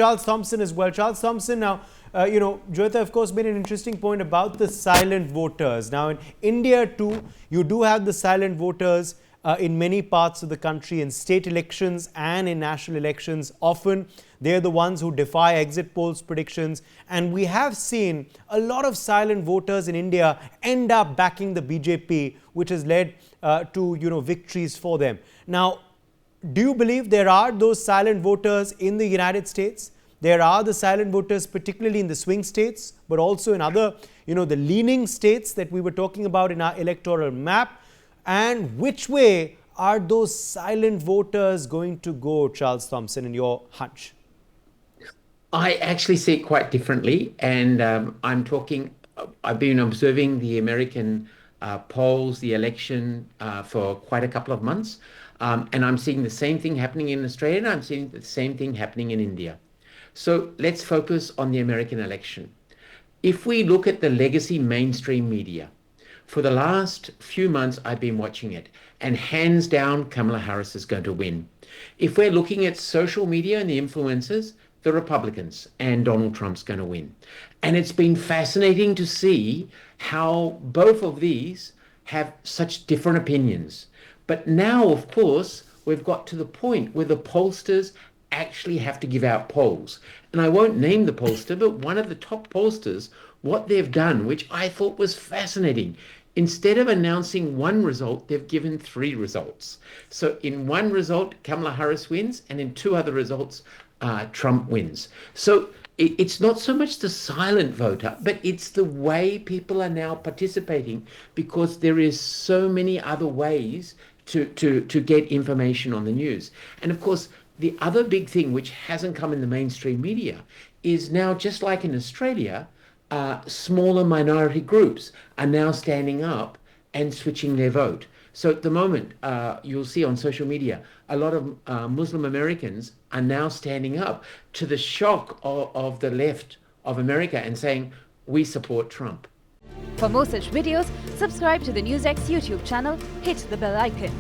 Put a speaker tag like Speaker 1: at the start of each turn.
Speaker 1: Charles Thomson as well. Charles Thomson, now, Joyita, of course, made an interesting point about the silent voters. Now, in India, too, you do have the silent voters in many parts of the country, in state elections and in national elections. Often, they're the ones who defy exit polls predictions. And we have seen a lot of silent voters in India end up backing the BJP, which has led to, victories for them. Now, do you believe there are those silent voters in the United States? There are the silent voters, particularly in the swing states, but also in other, the leaning states that we were talking about in our electoral map. And which way are those silent voters going to go, Charles Thomson, in your hunch?
Speaker 2: I actually see it quite differently. And I've been observing the American polls, the election for quite a couple of months. And I'm seeing the same thing happening in Australia, and I'm seeing the same thing happening in India. So let's focus on the American election. If we look at the legacy mainstream media, for the last few months, I've been watching it, and hands down, Kamala Harris is going to win. If we're looking at social media and the influencers, the Republicans, and Donald Trump's going to win. And it's been fascinating to see how both of these have such different opinions. But now, of course, we've got to the point where the pollsters actually have to give out polls. And I won't name the pollster, but one of the top pollsters, what they've done, which I thought was fascinating, instead of announcing one result, they've given 3 results. So in one result, Kamala Harris wins, and in 2 other results, Trump wins. So it's not so much the silent voter, but it's the way people are now participating, because there is so many other ways to get information on the news. And of course, the other big thing which hasn't come in the mainstream media is now, just like in Australia, smaller minority groups are now standing up and switching their vote. So at the moment, you'll see on social media, a lot of Muslim Americans are now standing up to the shock of the left of America and saying, we support Trump.
Speaker 3: For more such videos, subscribe to the NewsX YouTube channel, hit the bell icon.